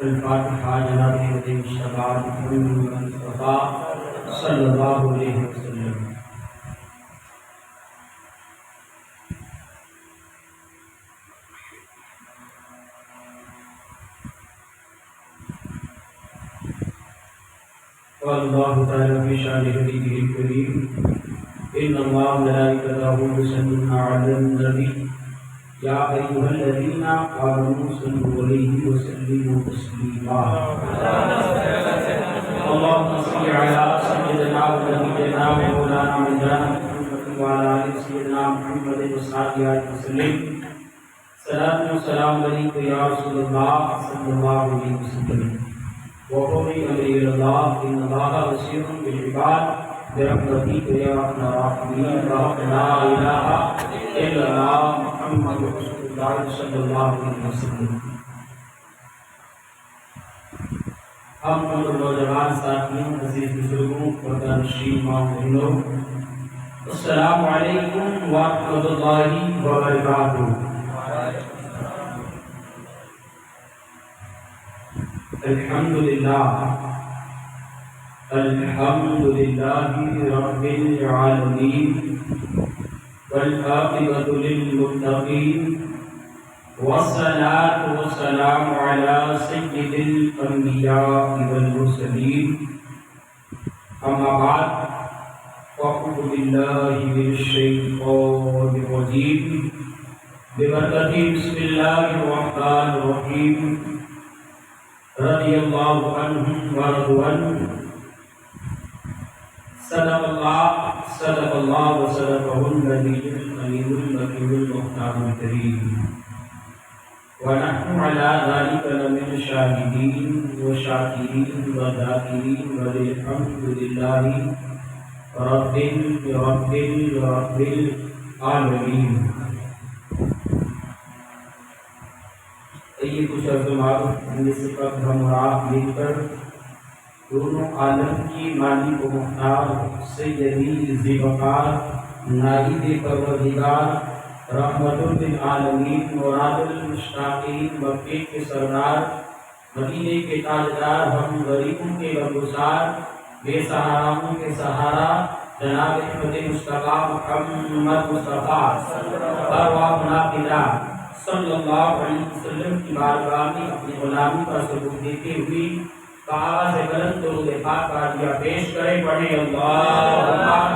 الفاتحہ جناب مصطفیٰ محمد مصطفیٰ صلی اللہ علیہ وسلم۔ قال اللہ تعالی فی شان حبیبہ الکریم ان اللہ ملائکتہ یصلون علی النبی یا ایھا الذین آمنوا صلوا علیہ وسلموا تسلیما۔ اللهم صل على سيدنا ونبينا ومولانا محمد وعلى آل سيدنا محمد وصحبه وسلم۔ صلاة والسلام عليك يا رسول الله صلى الله عليه وسلم وقومي أمري إلى الله إن الله بصير بالعباد برحمتك يا أرحم الراحمين لا إله إلا الله محمد رسول الله صلى الله عليه وسلم۔ ہم نوجوان ساتھیوں، عزیز بزرگوں، پردہ نشین ماں بہنوں، السلام علیکم ورحمۃ اللہ وبرکاتہ۔ الحمدللہ رب العالمین والعاقبۃ للمتقین والصلاة والسلام على سید الانبیاء والمرسلین، اما بعد فاعوذ باللہ من الشیطان الرجیم ببرکۃ بسم اللہ الرحمن الرحیم رضی اللہ عنہم ورضوا عنہ۔ صدق اللہ وصدقہ النبی الامین المکین المختار الکریم، ونحن على ذلك لمن الشاهدين والشاكرين والذاكرين والحمد لله رب العالمين۔ یہ کچھ عرض معروف ہم سے ہم اور آپ مل کر دونوں عالم کی مالک و مختار سیدی ذی وقار نائب پروردگار رحمت للعالمین مراد المشتاقین مکے کے سردار مدینے کے تاجدار ہم غریبوں کے غمگسار بے سہاراؤں کے سہارا جناب احمد مصطفیٰ محمد مصطفیٰ ارواحنا فدا صلی اللہ علیہ وسلم کی بارگاہ میں اپنی غلامی کا ثبوت دیتے ہوئے کعبہ سے بلند درود پاک کا دیا پیش کرے، پڑھیں اللہم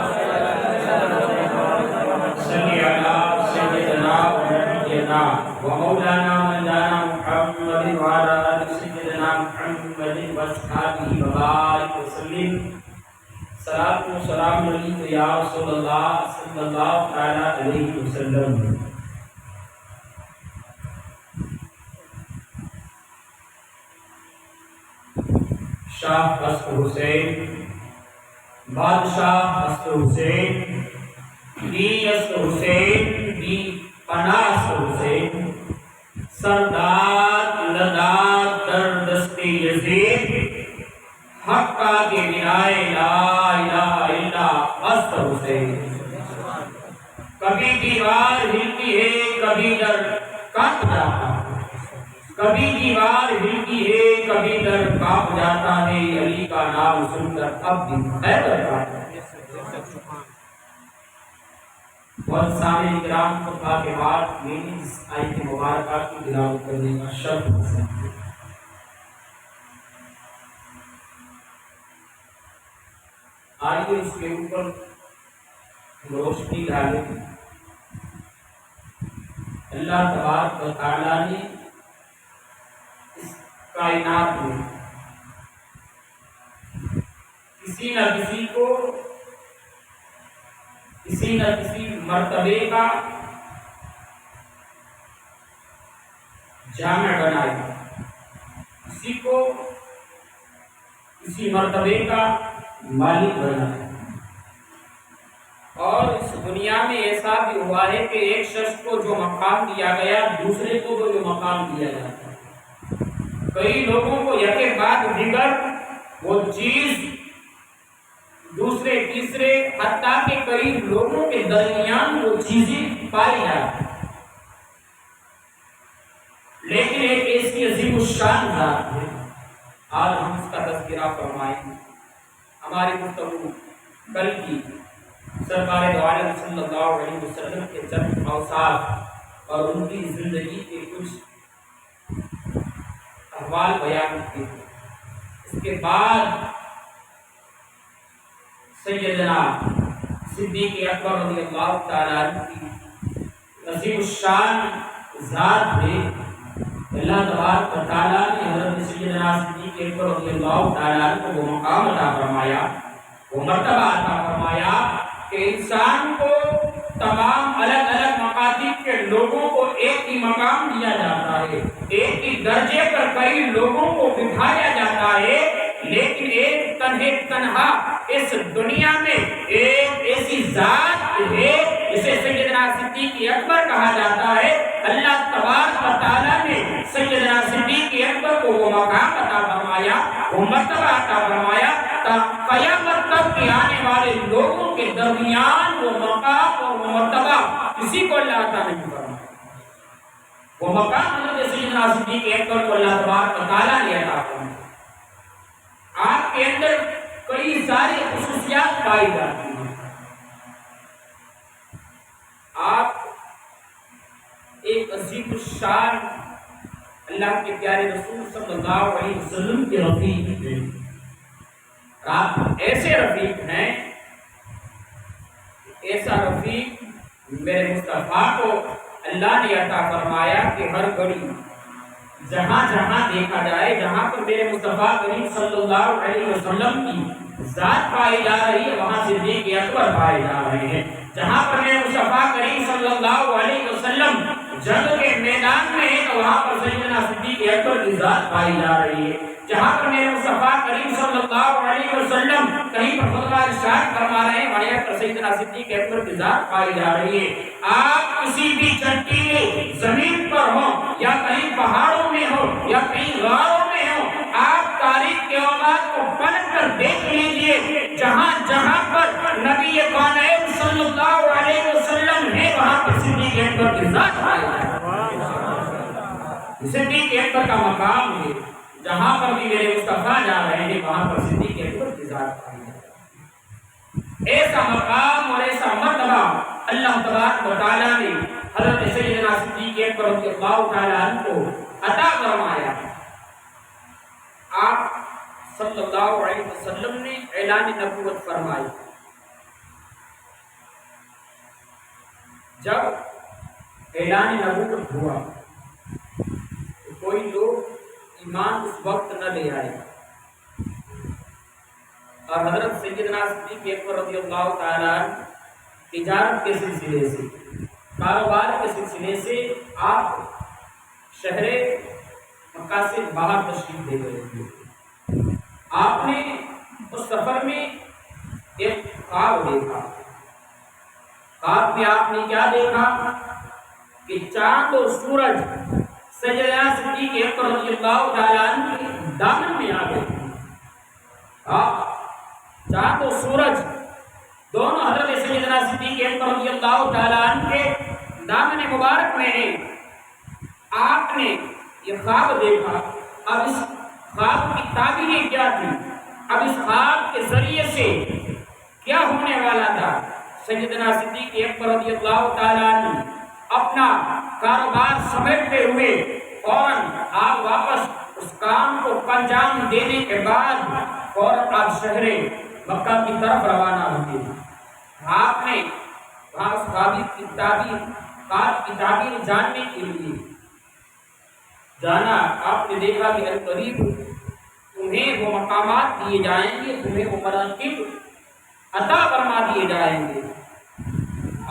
صلی علی سیدنا ونبینا ومولانا مولانا محمد وعلی آل سیدنا محمد واصحابہ وبارک وسلم۔ صلاۃ و سلام علیک یا رسول اللہ صلی اللہ علیہ وسلم۔ شاہ حسن حسین، بادشاہ حسن حسین، دی حسن حسین، دی پناہ حسن حسین، سردار لداد در دست یزید، حقہ کے بنائے لا الہ الا حسن حسین۔ کبھی دیوار ہلتی ہے کبھی در کانپ جاتا ہے، کبھی دیوار ہلتی ہے کبھی در کانپ جاتا ہے، علی کا نام سن کر اب بھی خیر کرتا ہے۔ اور سامعین کرام، خطبہ کے بعد میری اس آیت مبارکہ کی تلاوت کرنے کا شرف حاصل ہے۔ آئیے اس کے اوپر روشنی ڈالیں۔ اللہ تبارک و تعالیٰ نے اس کائنات میں کسی نہ کسی کو کسی نہ کسی مرتبے کا جامع بنایا، کسی کو کسی مرتبے کا مالک بنایا، اور اس دنیا میں ایسا بھی ہوا ہے کہ ایک شخص کو جو مقام دیا گیا دوسرے کو جو مقام دیا جاتا ہے۔ کئی لوگوں کو یک بعد دیگر وہ چیز دوسرے تیسرے حتیٰ کہ کئی لوگوں کے درمیان وہ چیزیں پائی جاتی ہیں۔ لیکن ایک ایسی عظیم الشان ذات ہے، آج ہم اس کا تذکرہ فرمائیں گے۔ ہماری گفتگو کل کی سرکار دو عالم صلی اللہ علیہ وسلم کے چند اوصاف اور ان کی زندگی کے کچھ احوال بیان کیے۔ اس کے بعد سیدنا صدیق اکبر رضی اللہ تعالیٰ عنہ کی عظیم الشان ذات ہے۔ اللہ تبارک و تعالیٰ نے حضرت سیدنا صدیق اکبر رضی اللہ تعالیٰ عنہ کو وہ مقام عطا فرمایا، وہ مرتبہ عطا فرمایا کہ انسان کو تمام الگ الگ مقاصد کے لوگوں کو ایک ہی مقام دیا جاتا ہے، ایک ہی درجے پر کئی لوگوں کو بٹھایا جاتا ہے، لیکن ایک تنہا اس دنیا میں ایک ایسی ذات ہے جسے سیدنا صدیق اکبر کہا جاتا ہے۔ اللہ تبارک و تعالیٰ نے سیدنا صدیق اکبر کو وہ مقام عطا فرمایا، وہ مرتبہ عطا فرمایا تاکہ قیامت تک کے آنے والے لوگوں کے درمیان وہ مقام اور وہ مرتبہ کسی کو اللہ عطا نہیں فرمایا۔ وہ مقام حضرت سیدنا صدیق اکبر کو اللہ تبارک و تعالیٰ نے عطا فرمایا۔ آپ کے اندر کئی ساری خصوصیات پائی جاتی ہیں۔ آپ ایک عظیم الشان اللہ کے پیارے رسول صلی اللہ علیہ وسلم کے رفیق ہیں۔ آپ ایسے رفیق ہیں، ایسا رفیق میرے مصطفیٰ کو اللہ نے عطا فرمایا کہ ہر گھڑی جہاں جہاں دیکھا جائے، جہاں پر میرے مصطفیٰ کریم صلی اللہ علیہ وسلم کی ذات پائی جا رہی ہے، وہاں صدیق اکبر پائے جا رہے ہیں۔ جہاں پر میرے مصطفیٰ کریم صلی اللہ علیہ وسلم جنگ کے میدان میں ہے تو وہاں پر سیدنا صدیق اکبر کی ذات پائی جا رہی ہے۔ جہاں پر میرے مصطفیٰ کریم صلی اللہ علیہ وسلم کہیں پر خطبہ ارشاد فرما رہے ہیں، وہاں پر سیدنا صدیق اکبر کی ذات پائی جا رہی ہے۔ آپ کسی بھی چٹیلی زمین پر ہوں یا کہیں پہاڑوں میں ہو یا کہیں غاروں میں ہو، آپ تاریخ کے اوقات کو پلٹ کر دیکھ لیجئے، جہاں جہاں پر نبی کونین صلی اللہ علیہ وسلم ہے وہاں پر صدیق اکبر کی ذات پائی جاتی ہے۔ صدیق اکبر کا مقام ہے، جہاں پر بھی میرے مصطفیٰ جا رہے ہیں وہاں پر صدیق اکبر کی ذات پائی جاتی ہے۔ ایسا مقام اور ایسا مرتبہ اللہ تبارک و تعالیٰ نے حضرت سیدنا صدیق اکبر رضی اللہ تعالیٰ عنہ کو عطا فرمایا۔ آپ صلی اللہ علیہ وسلم نے اعلان نبوت فرمائی۔ جب اعلان نبوت ہوا تو کوئی لوگ ایمان اس وقت نہ لے آئے، اور حضرت سیدنا صدیق اکبر رضی اللہ تعالیٰ عنہ تجارت کے سلسلے سے، کاروبار کے سلسلے سے آپ شہر مکہ سے باہر تشریف لے گئے تھے۔ آپ نے اس سفر میں ایک خواب دیکھا۔ خواب میں آپ نے کیا دیکھا کہ چاند اور سورج سیدنا صدیق اکبر رضی اللہ تعالیٰ عنہ کے دامن میں آ گئے۔ چاند اور سورج دونوں حضرت سیدنا صدیق اکبر رضی اللہ تعالیٰ عنہ کے دامن مبارک میں ہیں۔ آپ نے یہ خواب دیکھا۔ اب اس خواب کی تعبیریں کیا تھی؟ اب اس خواب کے ذریعے سے کیا ہونے والا تھا؟ سیدنا صدیق اکبر رضی اللہ تعالیٰ عنہ اپنا کاروبار سمیٹتے ہوئے فوراً آپ واپس اس کام کو انجام دینے کے بعد فوراً آپ شہر مکہ کی طرف روانہ ہوتے ہیں۔ آپ نے وہاں اس خواب کی تعبیر جاننے کے لیے جانا۔ آپ نے دیکھا کہ عنقریب تمہیں وہ مقامات دیے جائیں گے، تمہیں وہ مناقب عطا فرما دیے جائیں گے،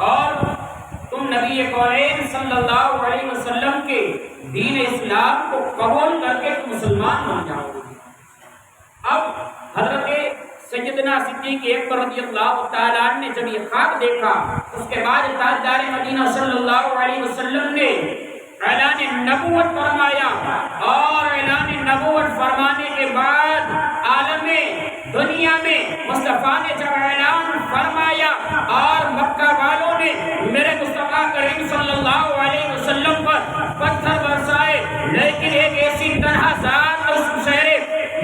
اور تم نبی کونین صلی اللہ علیہ وسلم کے دین اسلام کو قبول کر کے تم مسلمان بن جاؤ گے۔ اب حضرت سیدنا صدیق اکبر رضی اللہ تعالیٰ عنہ نے جب یہ خواب دیکھا، اس کے بعد تاجدار مدینہ صلی اللہ علیہ وسلم نے اعلان نبوت فرمایا، اور اعلان نبوت فرمانے کے بعد عالم دنیا میں مصطفیٰ نے جب اعلان فرمایا اور مکہ والوں نے میرے مصطفیٰ کریم صلی اللہ علیہ وسلم پر پتھر برسائے، لیکن ایک ایسی تنہا ذات اس شہر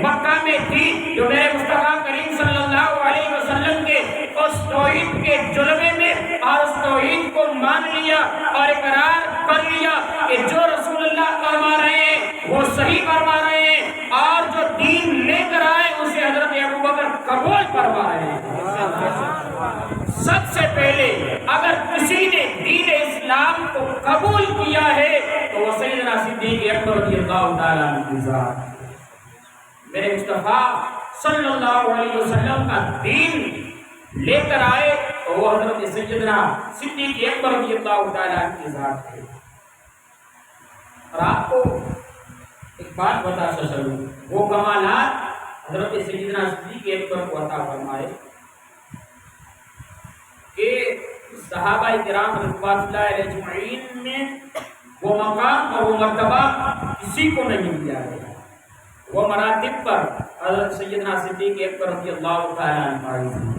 مکہ میں تھی جو میرے مصطفیٰ کریم صلی اللہ علیہ وسلم کے اس توحید کے جلوے میں اور اس توحید کو مان لیا اور اقرار کر لیا کہ جو رسول اللہ فرما رہے ہیں وہ صحیح فرما رہے ہیں، اور جو دین لے کر آئے اسے حضرت ابوبکر قبول فرما رہے ہیں۔ سب سے پہلے اگر کسی نے دین اسلام کو قبول کیا ہے تو وہ سیدنا صدیق اکبر رضی اللہ تعالیٰ عنہ کی ذات ہے۔ میرے مصطفیٰ صلی اللہ علیہ وسلم کا دین لے کر آئے تو وہ حضرت سیدنا صدیق اکبر رضی اللہ تعالیٰ عنہ کی ذات ہے۔ اور آپ کو ایک بات بتا چلوں، وہ کمالات حضرت سیدنا صدیق اکبر کو عطا فرمائے کہ صحابہ کرام رضوان اللہ علیہ اجمعین میں وہ مقام اور وہ مرتبہ کسی کو نہیں دیا گیا۔ وہ مراتب پر حضرت سیدنا صدیق اکبر رضی اللہ تعالیٰ عنہ فائز ہیں۔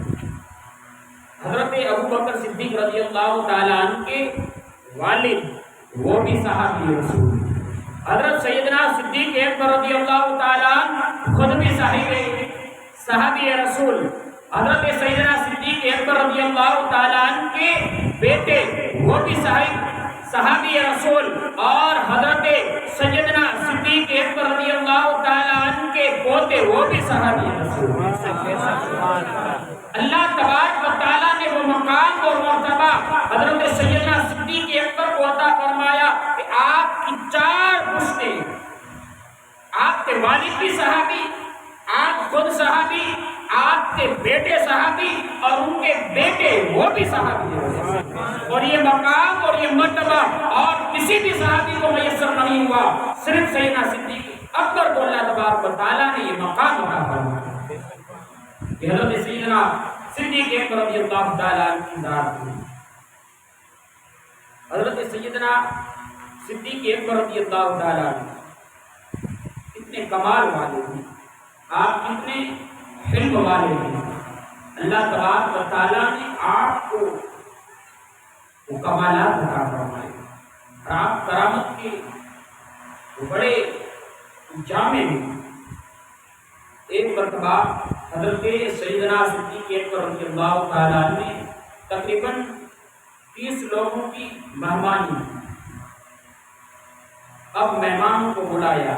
حضرت ابوبکر صدیق رضی اللہ تعالیٰ عنہ کے والد وہ بھی صحابی رسول، حضرت سیدنا صدیق اکبر رضی اللہ تعالیٰ عنہ خود بھی صحابی رسول، حضرت سیدنا صدیق اکبر رضی اللہ تعالیٰ عنہ کے بیٹے وہ بھی صحابی رسول، اور حضرت سیدنا صدیق اکبر رضی اللہ تعالیٰ عنہ کے پوتے وہ بھی صحابی رسول۔ اللہ تبارک و تعالیٰ نے وہ مقام اور مرتبہ حضرت سیدنا صدیق اکبر کو عطا فرمایا کہ آپ کی 4 پشتیں، آپ کے والد بھی صحابی، آپ خود صحابی، آپ کے بیٹے صحابی اور ان کے بیٹے وہ بھی صحابی ہیں۔ اور یہ مقام اور یہ مرتبہ اور کسی بھی صحابی کو میسر نہیں ہوا، صرف سیدنا صدیق اکبر کو اللہ تبارک و تعالیٰ نے یہ مقام عطا فرمایا کہ حضرت سیدنا صدیق اکبر رضی اللہ تعالیٰ عنہ کی ذات ہے۔ حضرت سیدنا صدیق اکبر رضی اللہ تعالیٰ عنہ کتنے کمال والے ہیں، آپ کتنے علم والے ہیں۔ اللہ تبارک و تعالیٰ نے آپ کو وہ کمالات عطا فرمائے اور آپ کرامت کے بڑے جامع ہیں۔ ایک مرتبہ حضرت سیدنا صدیق اکبر رضی اللہ تعالیٰ عنہ نے تقریباً 30 لوگوں کی مہمانی، اب مہمانوں کو بلایا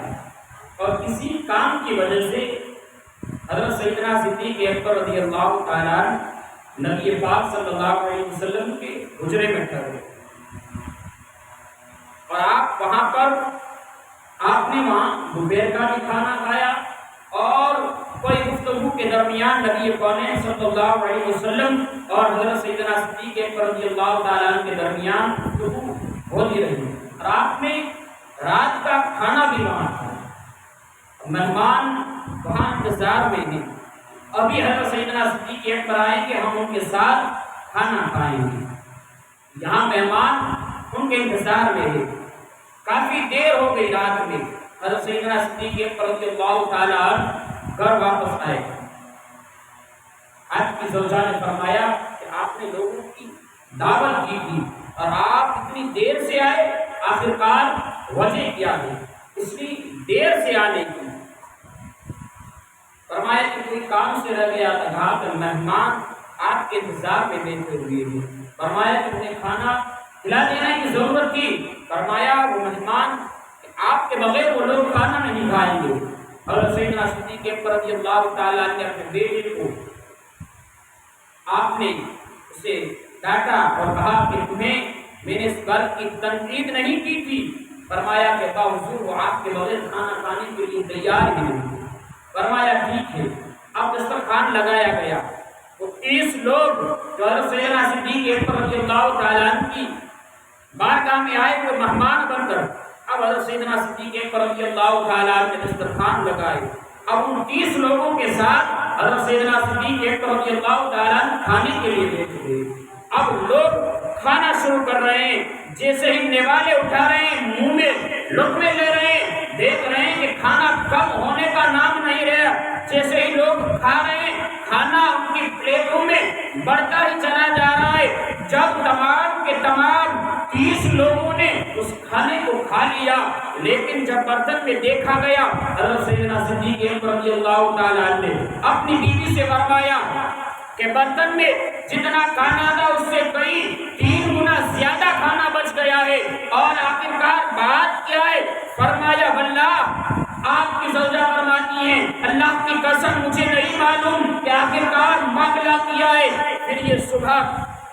اور کسی کام کی وجہ سے حضرت سیدنا صدیق اکبر رضی اللہ تعالیٰ عنہ نبی پاک صلی اللہ علیہ وسلم کے حجرے میں ٹھہرے، اور آپ وہاں پر آپ نے وہاں دوپہر کا بھی کھانا کھایا، اور کوئی گفتگو کے درمیان نبی کونین صلی اللہ علیہ وسلم اور حضرت سیدنا صدیق اکبر رضی اللہ تعالیٰ عنہ کے درمیان گفتگو ہوتی رہی، اور آپ نے رات کا کھانا بھی وہاں کھایا۔ مہمان وہاں انتظار میں ہیں، ابھی حضرت سیدنا صدیق اکبر آئیں گے، ہم ان کے ساتھ کھانا کھائیں گے۔ یہاں مہمان ان کے انتظار میں ہیں، کافی دیر ہو گئی رات میں، حضرت سیدنا صدیق اکبر رضی اللہ تعالیٰ عنہ گھر واپس آئے۔ آپ کی زوجہ نے فرمایا کہ آپ نے لوگوں کی دعوت کی تھی اور آپ اتنی دیر سے آئے، آخرکار وجہ کیا ہے اس لیے دیر سے آنے کی؟ فرمایا کہ کوئی کام سے رہ گیا تھا، کہا کہ مہمان آپ کے انتظار میں بیٹھے ہوئے ہیں۔ فرمایا کہ انہیں کھانا کھلا دینے کی ضرورت تھی، فرمایا وہ مہمان آپ کے بغیر وہ لوگ کھانا نہیں کھائیں گے۔ حضرت سیدنا صدیق اکبر رضی اللہ تعالیٰ عنہ نے اپنے بیٹے کو آپ نے اسے ڈانٹا اور کہا کہ تمہیں میں نے اس بات کی تنقید نہیں کی تھی۔ فرمایا کہ باوجود وہ آپ کے بغیر کھانا کھانے کے لیے تیار ہی نہیں۔ فرمایا ٹھیک ہے، اب دسترخوان لگایا گیا، وہ 30 لوگ جو حضرت سیدنا صدیق اکبر رضی اللہ تعالیٰ عنہ کی بارگاہ میں آئے ہوئے مہمان بن کر، اب حضرت سیدنا صدیق اکبر رضی اللہ تعالیٰ عنہ نے دسترخوان لگائے، اب ان 30 لوگوں کے ساتھ حضرت سیدنا صدیق اکبر رضی اللہ تعالیٰ عنہ کھانے کے لیے بیٹھے ہوئے۔ اب لوگ کھانا شروع کر رہے ہیں، جیسے ہی نوالے اٹھا رہے ہیں، منہ میں لقمے لے رہے ہیں، دیکھ رہے ہیں کہ کھانا کم ہونے کا نام نہیں رہا، جیسے ہی لوگ کھا رہے ہیں کھانا ان کی پلیٹوں میں بڑھتا ہی چلا جا رہا ہے۔ جب تمام کے تمام 30 لوگوں نے اس کھانے کو کھا لیا، لیکن جب برتن میں دیکھا گیا، حضرت سیدنا صدیق اکبر رضی اللہ تعالیٰ عنہ نے اپنی بیوی سے فرمایا کہ برتن میں جتنا کھانا تھا اس سے کئی 3 گنا زیادہ کھانا بچ گیا ہے، اور آخرکار بات کیا ہے؟ فرمایا واللہ، آپ کی زوجہ فرماتی ہیں اللہ کی قسم مجھے نہیں معلوم کہ آخرکار معاملہ کیا ہے۔ پھر یہ صبح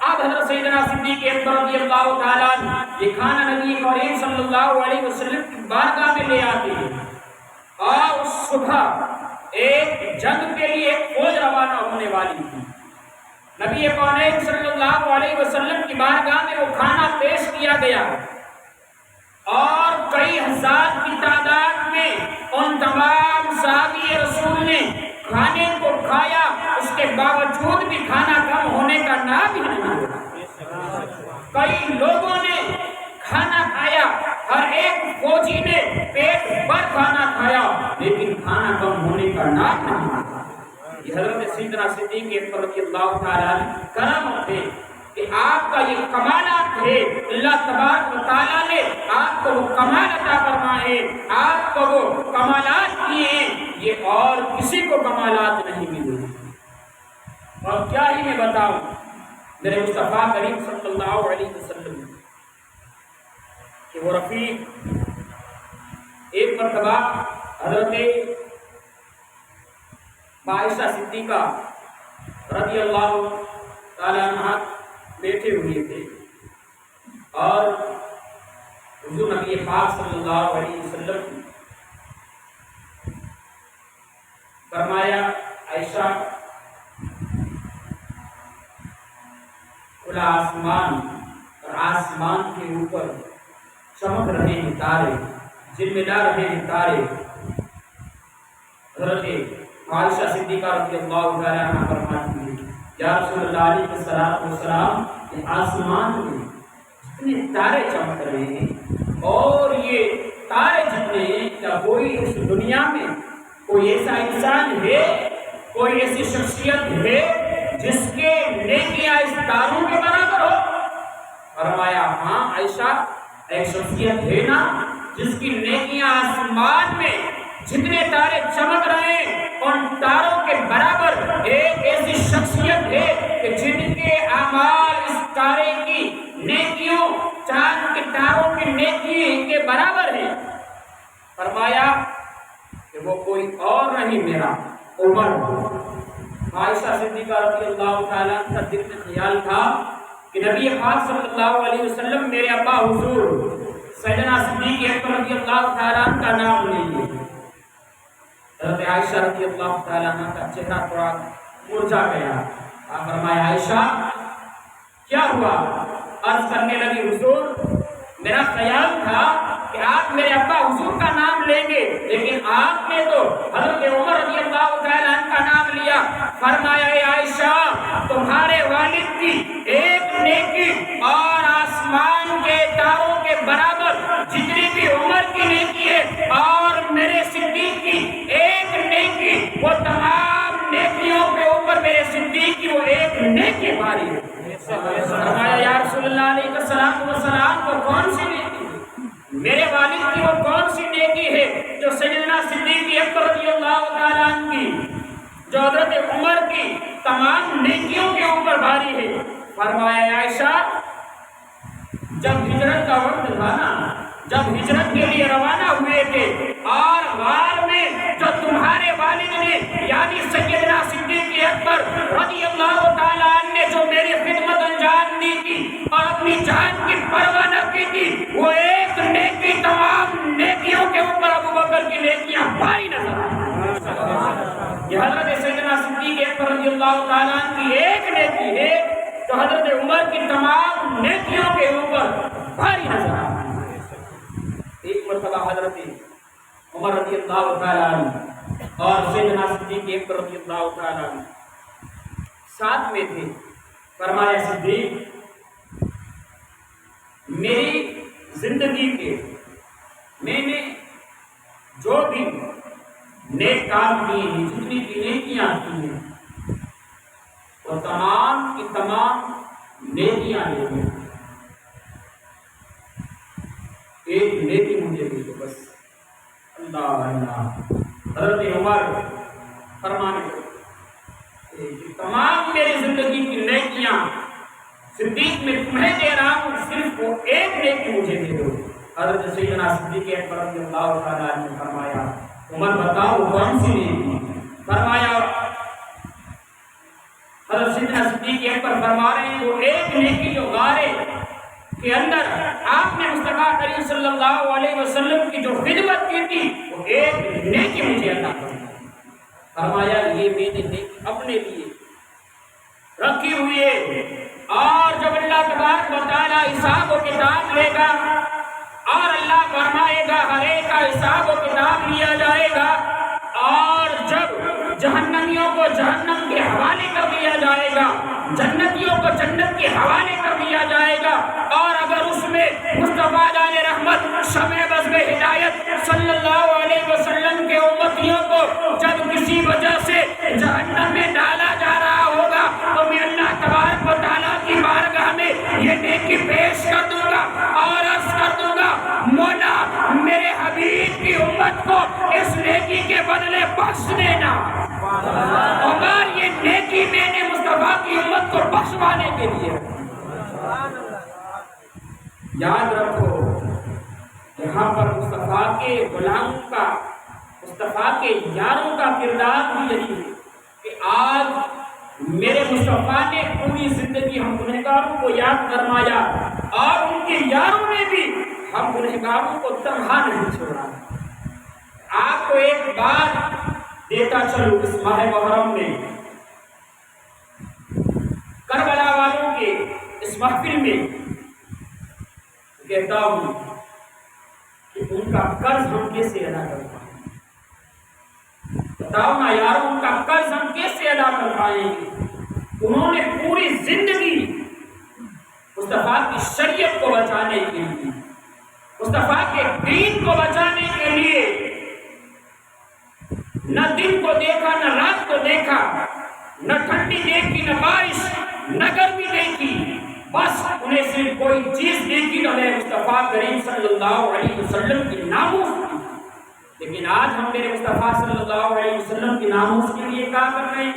اب حضرت سیدنا صدیق اکبر رضی اللہ تعالیٰ عنہ یہ کھانا نبی کریم صلی اللہ علیہ وسلم کی بارگاہ میں لے آتے ہیں، اور اس صبح ایک جنگ کے لیے ایک فوج روانہ ہونے والی تھی۔ نبی کریم صلی اللہ علیہ وسلم کی بارگاہ میں وہ کھانا پیش کیا گیا، اور کئی ہزار کی تعداد میں ان تمام صحابی رسول نے کھانے کو کھایا، اس کے باوجود بھی کھانا کم ہونے کا نام ہی نہیں ہوا۔ کئی لوگوں نے کھانا کھایا، ہر ایک فوجی نے پیٹ بھر کھانا کھایا، لیکن کھانا کم ہونے کا نام نہیں ہوا۔ یہ حضرت سیدنا صدیق اکبر رضی اللہ تعالیٰ عنہ کرم تھے کہ آپ کا یہ کمالات ہے، اللہ تبارک و تعالیٰ نے آپ کو وہ کمال عطا فرمائے، آپ کو وہ کمالات دیے ہیں، یہ اور کسی کو کمالات نہیں ملے۔ اور کیا ہی میں بتاؤں میرے مصطفیٰ کریم صلی اللہ علیہ وسلم کہ وہ رفیق ایک مرتبہ حضرت عائشہ صدیقہ رضی اللہ تعالیٰ عنہ بیٹھے ہوئے تھے، اور حضور نبی پاک صلی اللہ علیہ وسلم فرمایا عائشہ کھلا آسمان اور آسمان کے اوپر چمک رہے ہیں تارے، جلملا رہے ہیں تارے۔ حضرت عائشہ صدیقہ رضی اللہ تعالیٰ عنہ فرماتی ہیں یا رسول اللہ علیہ السلام، یہ آسمان میں جتنے تارے چمک رہے ہیں، اور یہ تارے جتنے ہیں، کیا کوئی اس دنیا میں کوئی ایسا انسان ہے، کوئی ایسی شخصیت ہے جس کے نیکیاں اس تاروں کے برابر ہو؟ فرمایا ہاں عائشہ، ایک شخصیت ہے نا جس کی نیکیاں آسمان میں جتنے تارے چمک رہے ہیں ان تاروں کے برابر ایک ایسی شخصیت ہے کہ جن کے اعمال اس تارے کی نیکیوں، چاند کے تاروں کی نیکی کے برابر ہیں۔ فرمایا کہ وہ کوئی اور نہیں، میرا عمر۔ عائشہ صدیقہ رضی اللہ تعالیٰ کا دل میں خیال تھا کہ نبی پاک صلی اللہ علیہ وسلم میرے ابا حضور سیدنا صدیق اکبر رضی اللہ تعالیٰ کا نام لیے۔ حضرت عائشہ رضی اللہ تعالیٰ عنہ کا چہرہ تھوڑا مرجھا گیا۔ آپ فرمایا عائشہ کیا ہوا؟ عرض کرنے لگی حضور میرا خیال تھا کہ آپ میرے ابا حضور کا نام لیں گے، لیکن آپ نے تو حضرت عمر رضی اللہ تعالیٰ عنہ کا نام لیا۔ فرمایا اے عائشہ تمہارے والد کی ایک نیکی اور آسمان کے تاروں کے برابر جتنی بھی عمر کی نیکی ہے، اور میرے صدیق کی ایک نیکی، وہ تمام نیکیوں کے اوپر میرے صدیق کی وہ ایک نیکی بھاری ہے۔ فرمایا یا رسول اللہ علیہ السلام کو کون سی نیکی ہے؟ میرے والد کی وہ کون سی نیکی ہے جو سیدنا صدیق اکبر رضی اللہ تعالیٰ عنہ کی، جو حضرت عمر کی تمام نیکیوں کے اوپر بھاری ہے؟ فرمایا عائشہ جب ہجرت کا وقت تھا نا، جب ہجرت کے لیے روانہ ہوئے تھے، اور غار میں جو تمہارے والد نے یعنی سیدنا صدیق اکبر رضی اللہ تعالیٰ عنہ نے جو میری خدمت انجام دی تھی اور اپنی جان کی پرواہ نہ کی تھی، وہ ایک نیکی تمام نیکیوں کے اوپر ابو بکر کی نیکیاں بھاری نظر آئی۔ یہ حضرت سیدنا صدیق اکبر رضی اللہ تعالیٰ عنہ کی ایک نیکی ہے جو حضرت عمر کی تمام نیکیوں کے اوپر بھاری نظر آئی۔ ایک مرتبہ حضرت عمر رضی اللہ تعالیٰ عنہ اور سیدنا صدیق اکبر رضی اللہ تعالیٰ عنہ ساتھ میں تھے۔ فرمایا صدیق میری زندگی کے میں نے جو بھی نیک کام کیے ہیں، جتنی بھی نیکیاں کی ہیں، اور تمام کی تمام نیکیاں لے لیں، ایک نیکی مجھے دے دو بس۔ اللہ اللہ۔ حضرت عمر فرمانے لگے کہ تمام میری زندگی کی نیکیاں صدیق میں تمہیں دے رہا ہوں، صرف وہ ایک نیکی مجھے دے دو۔ حضرت سیدنا صدیق اکبر رضی اللہ تعالیٰ عنہ نے فرمایا عمر بتاؤ کون سی نیکی؟ فرمایا حضرت سیدنا صدیق اکبر فرما رہے ہیں وہ ایک نیکی جو غارے کے اندر آپ نے مصطفیٰ کریم صلی اللہ علیہ وسلم کی جو خدمت کی تھی وہ ایک نیکی مجھے عطا فرمائی۔ فرمایا یہ میں نے نیکی اپنے لیے رکھی ہوئی ہے، اور جب اللہ تبارک و تعالیٰ حساب و کتاب لے گا اور اللہ فرمائے گا ہر ایک کا حساب و کتاب لیا جائے گا، اور جب جہنمیوں کو جہنم کے حوالے کر دیا جائے گا، جنتیوں کو جنت کے حوالے کر دیا جائے گا، اور اگر اس میں مصطفیٰ جان رحمت شمع بزم ہدایت صلی اللہ علیہ وسلم کے امتیوں کو جب کسی وجہ سے جہنم میں ڈالا جا رہا ہوگا تو میں اللہ تبارک و تعالیٰ کی بارگاہ میں یہ نیکی پیش کر دوں گا اور عرض کر دوں گا مولا میرے حبیب کی امت کو اس نیکی کے بدلے بخش دینا، اور یہ نیکی میں نے مصطفیٰ کی امت کو بخشوانے کے لیے۔ یاد رکھو یہاں پر مصطفیٰ کے غلاموں کا، مصطفیٰ کے یاروں کا کردار بھی یہی ہے کہ آج میرے مصطفیٰ نے پوری زندگی ہم گنہگاروں کو یاد فرمایا، اور ان کے یاروں نے بھی ہم گنہگاروں کو تنہا نہیں چھوڑا۔ آپ کو ایک بات دیتا چلو، اس ماہ محرم میں کربلا والوں کے اس محفل میں کہتا ہوں کہ ان کا قرض ہم کیسے ادا کر پائیں گے؟ بتاؤ نا یار، ان کا قرض ہم کیسے ادا کر پائیں گے؟ انہوں نے پوری زندگی مصطفیٰ کی شریعت کو بچانے کے لیے، مصطفیٰ کے دین کو بچانے کے لیے نہ دن کو دیکھا نہ رات کو دیکھا، نہ ٹھنڈی دیکھی نہ بارش نہ گرمی دیکھی، بس انہیں صرف کوئی چیز دیکھی تو ہے مصطفیٰ کریم صلی اللہ علیہ وسلم کی ناموس کی۔ لیکن آج ہم میرے مصطفیٰ صلی اللہ علیہ وسلم کی ناموس کے لیے کیا کر رہے ہیں؟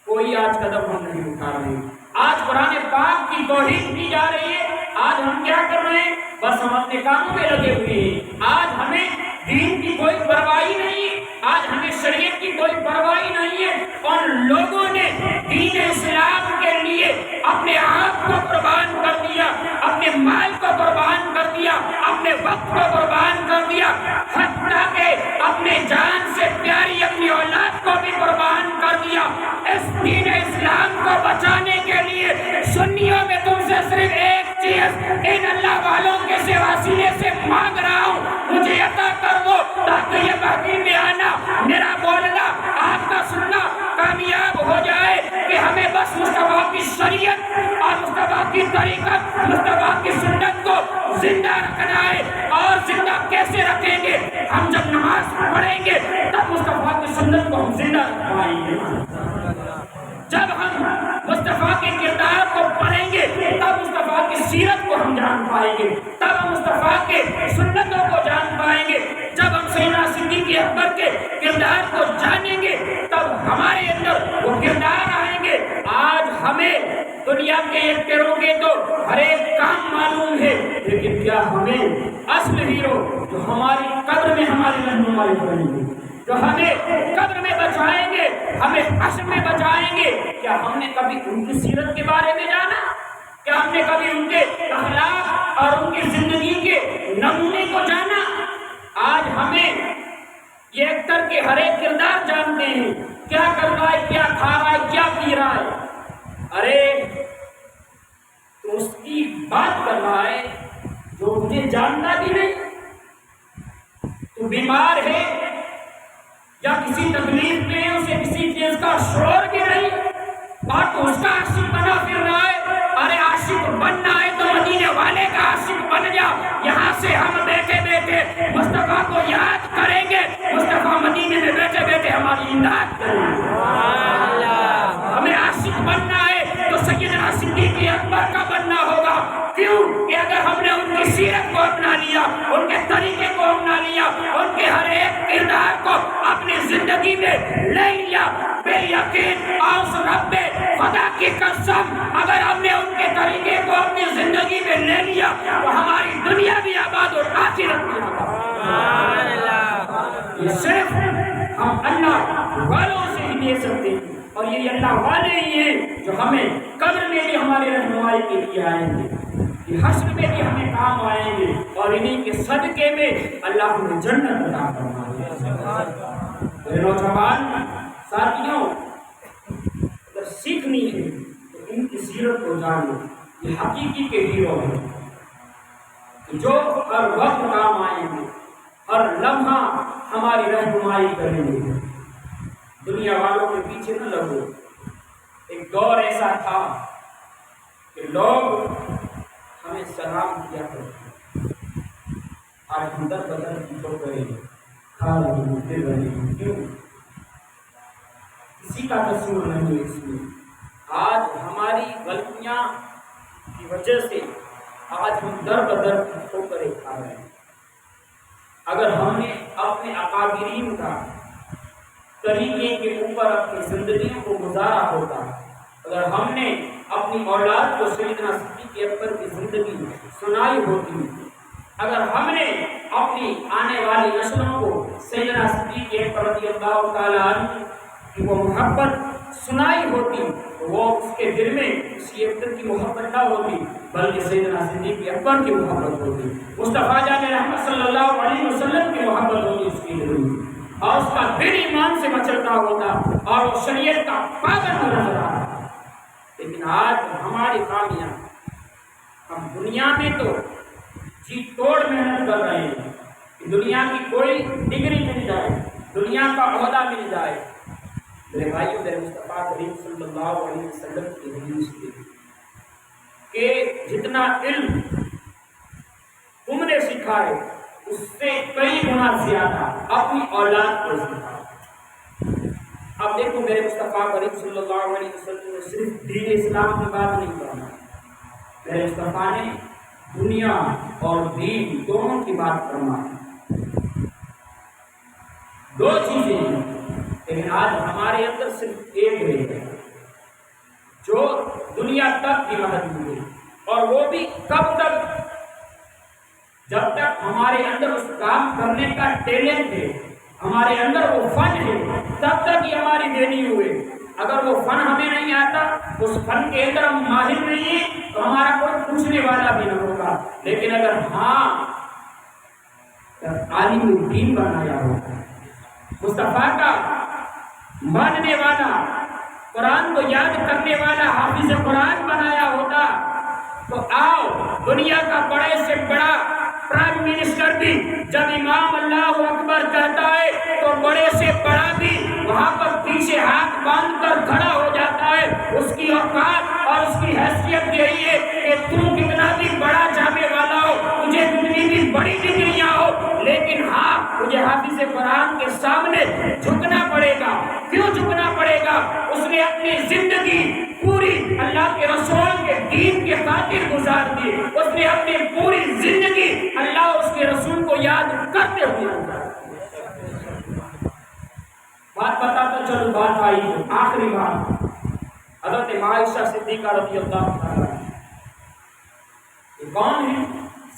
کوئی آج قدم ہم نہیں اٹھا رہے ہیں۔ آج قرآن پاک کی توہین کی جا رہی ہے، آج ہم کیا کر رہے ہیں؟ بس ہم اپنے کاموں میں لگے ہوئے ہیں۔ آج ہمیں دین کی کوئی پرواہی نہیں ہے، آج ہمیں شریعت کی کوئی پرواہی نہیں ہے، اور لوگوں نے دین اسلام کے لیے اپنے آپ کو قربان کر دیا، اپنے مال کو قربان کر دیا، اپنے وقت کو قربان کر دیا، حتیٰ کہ اپنے جان سے پیاری اپنی اولاد کو بھی قربان کر دیا اس دین اسلام کو بچانے کے لیے۔ سنیوں میں تم سے صرف ایک چیز ان اللہ والوں کے وسیلے سے مانگ رہا ہوں، مجھے عطا کر دو تاکہ یہ محفل میں آنا، میرا بولنا، آپ کا سننا کامیاب ہو جائے کہ ہمیں بس مصطفیٰ کی شریعت اور مصطفیٰ کی طریقت، مصطفیٰ کی سنت کو زندہ رکھنا ہے۔ اور زندہ کیسے رکھیں گے؟ ہم جب نماز پڑھیں گے تب مصطفیٰ کی سنت کو ہم زندہ رکھ پائیں گے۔ جب ہم مصطفیٰ کے کردار کو پڑھیں گے تب مصطفیٰ کی سیرت کو ہم جان پائیں گے، تب ہم مصطفیٰ کے سنتوں کو جان پائیں گے۔ جب ہم سیدنا صدیق اکبر کے کردار کو جانیں گے تب ہمارے اندر وہ کردار آئیں گے۔ آج ہمیں دنیا کے ایک پیروں کے تو ہر ایک کام معلوم ہے، لیکن کیا ہمیں اصل ہیرو جو ہماری قبر میں ہماری رہنمائی کریں گے، جو ہمیں قبر میں بچائیں گے، ہمیں حشر میں بچائیں گے، کیا ہم نے کبھی ان کی سیرت کے بارے میں جانا؟ کیا ہم نے کبھی ان کے اخلاق اور ان کی زندگی کے نمونے کو جانا؟ آج ہمیں یہ ایکٹر کے ہر ایک کردار جانتے ہیں، کیا کر رہا ہے، کیا کھا رہا ہے، کیا پی رہا ہے۔ ارے تو اس کی بات کر رہا ہے جو مجھے جانتا بھی نہیں۔ تو بیمار ہے یا کسی تکلیف میں اسے کسی چیز کا شعور بھی نہیں، اور تو اس کا عاشق بنا پھر رہا ہے۔ ارے عاشق بننا ہے تو مدینے والے کا عاشق بن جا۔ یہاں سے ہم بیٹھے بیٹھے مصطفیٰ کو یاد کریں گے، مصطفیٰ مدینے میں بیٹھے بیٹھے ہماری امداد کریں گے۔ ہمیں عاشق بننا ہے زندگی میں لے لیا بے یقین اور اس رب خدا کی قسم اگر ہم نے ان کے طریقے کو اپنی زندگی میں لے لیا تو ہماری دنیا بھی آباد اور آخرت بھی آباد۔ یہ صرف ہم اللہ والوں سے ہی دے سکتے ہیں، اور یہ اللہ والے ہی ہیں جو ہمیں قبر میں بھی ہمارے رہنمائی کے لیے آئیں گے، یہ حشر میں بھی ہمیں کام آئیں گے، اور انہی کے صدقے میں اللہ ہمیں جنت عطا فرمائے گا۔ میرے نوجوان ساتھیوں، اگر سیکھنی ہے تو ان کی سیرت کو جانو، یہ حقیقی کے ہیرو ہیں جو ہر وقت کام آئیں گے، ہر لمحہ ہماری رہنمائی کریں گے۔ دنیا والوں کے پیچھے نہ لگو۔ ایک دور ایسا تھا کہ لوگ ہمیں سلام کیا کرتے، آج ہم در بدر کی تو کریں کھا رہے پھر رہے، کیوں؟ کسی کا قصور نہیں اس میں۔ آج ہماری غلطیاں کی وجہ سے آج ہم در بدر کی ٹھوکریں کھا رہے ہیں۔ اگر ہم نے اپنے اکابرین کا طریقے کے اوپر اپنی زندگیوں کو گزارا ہوتا، اگر ہم نے اپنی اولاد کو سیدنا صدیق اکبر کی زندگی سنائی ہوتی، اگر ہم نے اپنی آنے والی نسلوں کو سیدنا صدیق اکبر رضی اللہ تعالیٰ عنہ کی وہ محبت سنائی ہوتی، تو وہ اس کے دل میں کسی اکبر کی محبت نہ ہوتی بلکہ سیدنا صدیق اکبر کی محبت ہوتی، مصطفیٰ جان رحمت صلی اللہ علیہ وسلم کی محبت ہوتی اس کے دل میں، اور اس کا دل ایمان سے مچلتا ہوتا اور وہ شریعت کا پابند نظر آتا۔ لیکن آج ہماری خامیاں، ہم دنیا میں تو جی توڑ محنت کر رہے ہیں کہ دنیا کی کوئی ڈگری مل جائے، دنیا کا عہدہ مل جائے۔ میرے بھائیوں، میرے مصطفیٰ کریم صلی اللہ علیہ وسلم کی حدیث تھی کہ جتنا علم تم نے سکھا ہے اس سے کئی گنا زیادہ اپنی اولاد کو سکھاؤ۔ اب دیکھو میرے مصطفیٰ کریم صلی اللہ علیہ وسلم نے صرف دین اسلام کی بات نہیں کرنا، میرے مصطفیٰ نے دنیا اور دین دونوں کی بات کرنا ہے۔ دو چیزیں ہیں، لیکن آج ہمارے اندر صرف ایک ہے جو دنیا تک کی محدود ہے، اور وہ بھی کب تک؟ جب تک ہمارے اندر اس کام کرنے کا ٹیلنٹ ہے، ہمارے اندر وہ فن ہے، تب تک یہ ہماری دینی ہوئے۔ اگر وہ فن ہمیں نہیں آتا، اس فن کے اندر ہم ماہر نہیں ہیں، تو ہمارا کوئی پوچھنے والا بھی نہ ہوگا۔ لیکن اگر عالم دین بنایا ہوگا، مصطفیٰ کا ماننے والا، قرآن کو یاد کرنے والا حافظ قرآن بنایا ہوتا، تو آؤ دنیا کا بڑے سے بڑا پرائم منسٹر بھی جب امام اللہ اکبر کہتا ہے تو بڑے سے بڑا بھی وہاں پر پیچھے ہاتھ باندھ کر کھڑا ہو جاتا ہے۔ اس کی اوقات اور اس کی حیثیت یہی ہے کہ تم کتنا بھی بڑا چاہنے والا ہو، تجھے کتنی بھی بڑی ڈگریاں ہو، لیکن ہاں مجھے حافظ قرآن کے سامنے جھکنا پڑے گا۔ کیوں جھکنا پڑے گا؟ اس نے اپنی زندگی پوری اللہ کے رسول کے دین کے خاطر گزار دی، اس نے اپنی پوری زندگی اللہ اس کے رسول کو یاد کرتے ہوئے گزار دی۔ بات بتاتا چلو، بات آئی آخری بات، حضرت عائشہ صدیقہ رضی اللہ تعالیٰ عنہ یہ کون ہے؟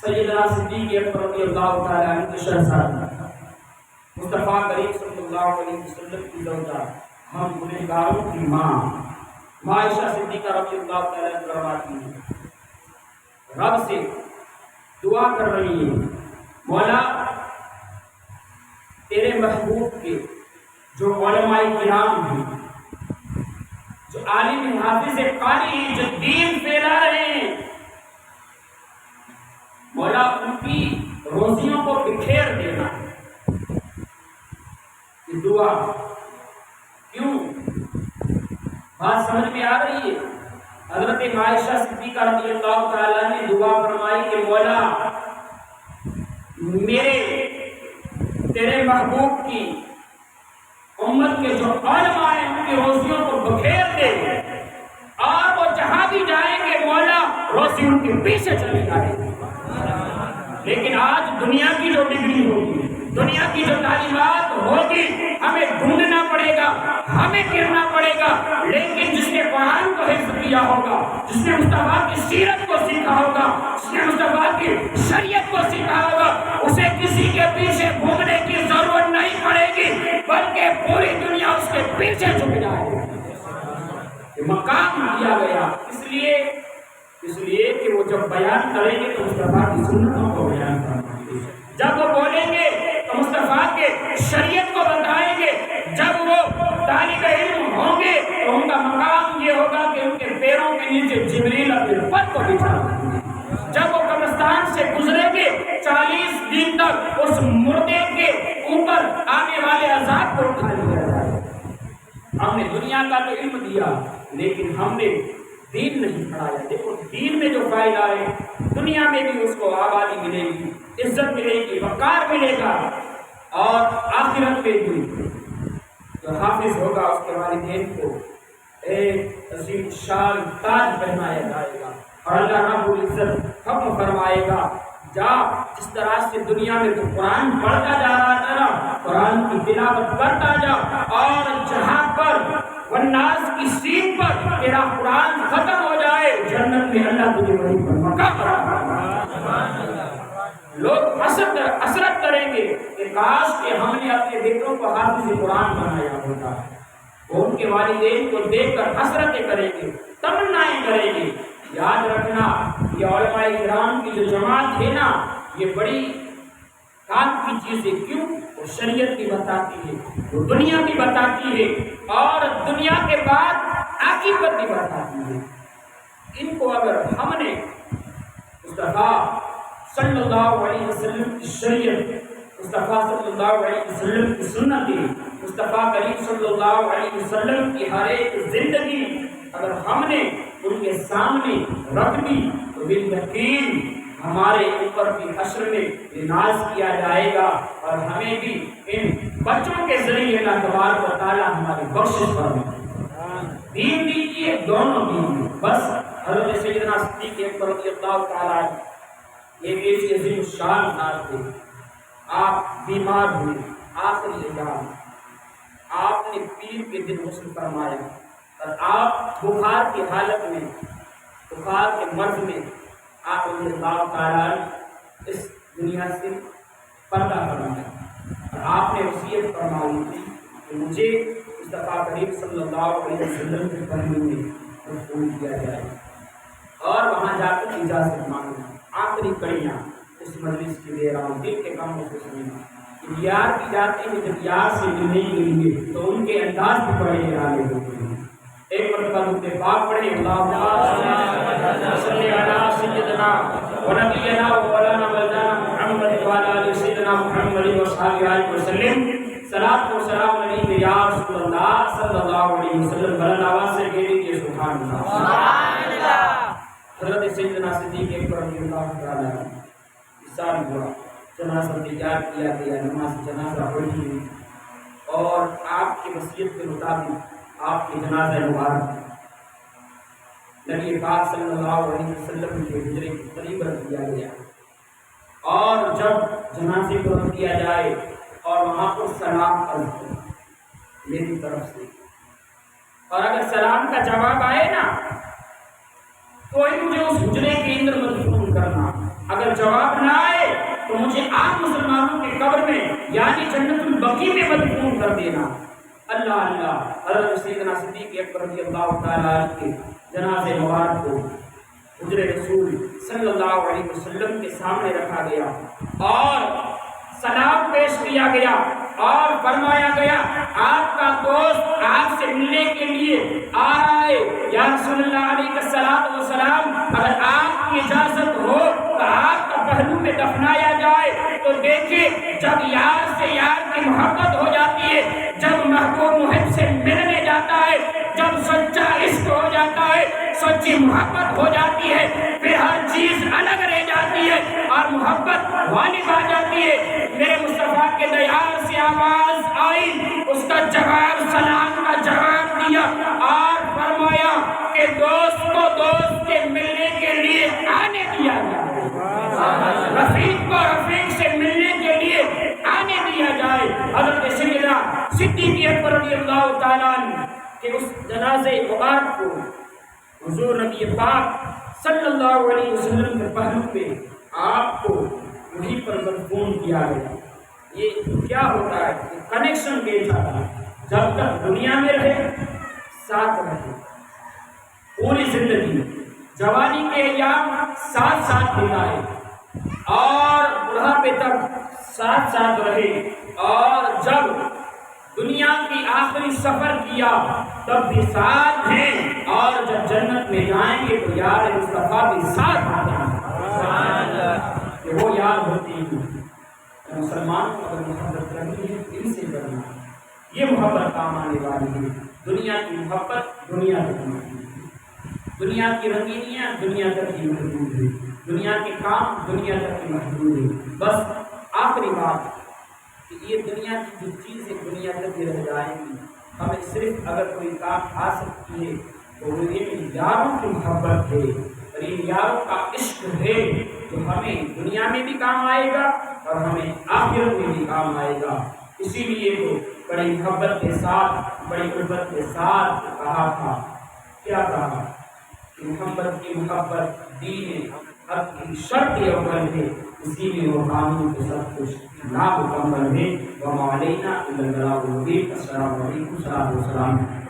سیدنا صدیق اکبر رضی اللہ تعالیٰ عنہ کی شہزادی، مصطفیٰ کریم صلی اللہ علیہ وسلم کی زوجہ، ہم گنہگاروں کی ماں عائشہ صدیقہ رضی اللہ تعالیٰ عنہ فرماتی ہیں، رب سے دعا کر رہی ہے، مولا تیرے محبوب کے جو علماء کرام ہیں، جو عالم حافظ قاری ہیں، جو دین پھیلا رہے ہیں، مولا ان کی روزیوں کو بکھیر دینا۔ یہ دعا کیوں؟ بات سمجھ میں آ رہی ہے؟ حضرت عائشہ صدیقہ رضی اللہ تعالیٰ نے دعا فرمائی کہ مولا تیرے محبوب کی امت کے جو علماء ہیں ان کی روزیوں کو بکھیر دے، اور وہ جہاں بھی جائیں گے مولا روزی ان کے پیچھے چلی جائے گی۔ لیکن آج دنیا کی جو ڈگری ہوگی، دنیا کی جو تعلیمات ہوگی، ہمیں ڈھونڈنا ہمیں گرنا پڑے گا، لیکن جس نے قرآن کو حفظ کیا ہوگا، جس نے مصطفیٰ کی سیرت کو سیکھا ہوگا، جس نے مصطفیٰ کی شریعت کو سیکھا ہوگا، اسے کسی کے پیچھے گھومنے کی ضرورت نہیں پڑے گی، بلکہ پوری دنیا اس کے پیچھے جھک جائے گی۔ مقام دیا گیا اس لیے کہ وہ جب بیان کریں گے تو مصطفیٰ کی سنتوں کو بیان کریں گے، جب وہ بولیں گے تو مصطفیٰ کے شریعت کو بتائیں گے، جب وہ طالب علم ہوں گے تو ان کا مقام یہ ہوگا کہ ان کے پیروں کے نیچے جبریل اپنے پد کو بچھا دیں گے، جب وہ قبرستان سے گزریں گے 40 دن تک اس مردے کے اوپر آنے والے عذاب کو اٹھا لیا جائے گا۔ ہم نے دنیا کا تو علم دیا لیکن ہم نے دین نہیں پڑھایا۔ دیکھو دین میں جو فائدہ ہے دنیا میں بھی اس کو آبادی ملے گی، عزت ملے گی، وقار ملے گا، اور آخرت میں بھی جو حافظ ہوگا اس کے والدین کو ایک عظیم شان تاج پہنایا جائے گا، اور اللہ رب العزت حکم فرمائے گا جا جس طرح سے دنیا میں تو قرآن پڑھتا جا رہا تھا نا، قرآن کی تلاوت کرتا جا، اور جہاں پر والناس کی سین پر تیرا قرآن ختم ہو جائے جنت میں اللہ تجھے وہیں پر مقام عطا۔ لوگ حسرت کریں گے کہ کاش کہ ہم نے اپنے بیٹوں کو حافظ قرآن بنایا ہوتا، وہ ان کے والدین کو دیکھ کر حسرتیں کریں گے، تمنائیں کریں گے۔ یاد رکھنا یہ علماء کرام کی جو جماعت ہے نا، یہ بڑی کام کی چیزیں کیوں وہ شریعت بھی بتاتی ہے، وہ دنیا بھی بتاتی ہے، اور دنیا کے بعد عاقبت بھی بتاتی ہے۔ ان کو اگر ہم نے مصطفیٰ صلی اللہ علیہ وسلم کی شریعت، مصطفیٰ صلی اللہ علیہ وسلم کی سنتیں، مصطفیٰ کریم صلی اللہ علیہ وسلم کی ہر ایک زندگی اگر ہم نے ان کے سامنے رکھ دی تو بالیقین ہمارے اوپر بھی حشر میں ناز کیا جائے گا، اور ہمیں بھی ان بچوں کے ذریعے اللہ تبارک و تعالیٰ ہماری بخشش فرمائے۔ دین دیجیے، دونوں دین، بس حضرت سیدنا صدیق اکبر رضی اللہ تعالیٰ ایک ایسی عظیم شان ذات تھے۔ آپ بیمار ہوئے، آخری ایام، آپ نے پیر کے دن غسل فرمایا، اور آپ بخار کی حالت میں، بخار کے مرض میں آپ رضی اللہ تعالیٰ اس دنیا سے پردہ فرمایا، اور آپ نے وصیت فرمائی تھی کہ مجھے مصطفیٰ کریم صلی اللہ علیہ وسلم کے پہلو میں مدفون کیا جائے، اور وہاں جا کر اجازت مانگنا۔ آخری کڑیاں اس مجلس کی دے رہا ہوں، دل کے کاموں سے سننا۔ یار کی جاتے ہیں جب یار سے ملنے کے لیے تو ان کے انداز بھی بڑے نرالے ہوتے ہیں۔ ایک مرتبہ درود پاک پڑھیں، اللہم صلی علی سیدنا و نبینا و مولانا مولانا محمد و علی آل سیدنا محمد و صحابہ وسلم۔ صلاۃ و سلام علیک یا رسول اللہ صلی اللہ علیہ وسلم۔ بلند آواز سے کہہ دیجیے سبحان اللہ، سبحان اللہ۔ حضرت سیدنا صدیق اکبر رضی اللہ تعالیٰ وصال ہوا، جنازہ تیار کیا گیا، نماز جنازہ پڑھی ہوئی، اور آپ کی وصیت کے مطابق آپ کی جنازہ مبارک نبی پاک صلی اللہ علیہ وسلم کے حجرے کے قریب رکھ دیا گیا، اور جب جنازے کو رکھ دیا جائے اور وہاں پر سلام عرض میری طرف سے، اور اگر سلام کا جواب آئے نا تو مجھے اس حجرے کے اندر مدفون کرنا، اگر جواب نہ آئے تو مجھے عام مسلمانوں کے قبر میں یعنی جنت البقیع میں مدفون کر دینا۔ اللہ اللہ۔ حضرت سیدنا صدیق اکبر رضی اللہ تعالیٰ کے جنازے مبارک کو حجر رسول صلی اللہ علیہ وسلم کے سامنے رکھا گیا، اور سلام پیش کیا گیا، اور فرمایا گیا آپ کا دوست آپ سے ملنے کے لیے آ رہا ہے، یا رسول اللہ علیہ الصلوۃ والسلام، اگر آپ کی اجازت ہو تو آپ کا پہلو میں دفنایا جائے۔ تو دیکھیے جب یار سے یار کی محبت ہو جاتی ہے، جب محبوب محب سے ملنے جاتا ہے، جب سچا عشق ہو جاتا ہے، سچی محبت ہو جاتی ہے، پھر ہر چیز الگ رہ جاتی ہے اور محبت غالب آ جاتی ہے۔ میرے مصطفیٰ کے دیار سے آواز آئی، اس کا جواب سلام کا جواب دیا، اور فرمایا کہ دوست کو دوست کے ملنے کے لیے آنے دیا جائے، رفیق کو رفیق سے ملنے کے لیے آنے دیا جائے۔ حضرت سیدنا صدیق اکبر رضی اللہ تعالیٰ عنہ کہ اس جنازے مبارک کو حضور نبی پاک صلی اللہ علیہ وسلم کے پہلو پہ آپ کو وہیں پر مدفون کیا گیا. یہ کیا ہوتا ہے؟ کنیکشن کیسا تھا؟ جب تک دنیا میں رہے ساتھ رہے، پوری زندگی جوانی کے ایام ساتھ ساتھ بتائے اور بڑھاپے تک ساتھ ساتھ رہے، اور جب دنیا کی آخری سفر کیا تب بھی ساتھ ہیں، اور جب جنت میں جائیں گے تو یار مصطفیٰ بھی ساتھ آتے ہیں کہ وہ یاد ہوتی ہیں. مسلمان کو اگر محبت کرنی ہے دل سے کرنا، یہ محبت کام آنے والی ہے. دنیا کی محبت دنیا تک محدود ہے، دنیا کی رنگینیاں دنیا تک ہی محدود ہے، دنیا کے کام دنیا تک ہی محدود ہے. بس آخری بات کہ یہ دنیا کی جو چیزیں دنیا تک ہی رہ جائیں گی. ہمیں صرف اگر کوئی کام آ سکتی ہے تو وہ ان یاروں کی محبت ہے اور ان یاروں کا عشق ہے جو ہمیں دنیا میں بھی کام آئے گا اور ہمیں آخرت میں بھی کام آئے گا. اسی لیے تو بڑی محبت کے ساتھ بڑی قربت کے ساتھ کہا تھا، کیا کہا کہ محبت کی محبت دین حق کی شرط اول ہے، اسی میں وہ قانون کو سب کچھ نامکمل ہے. وما علینا الا البلاغ المبین. السلام علیکم و رحمۃ اللہ.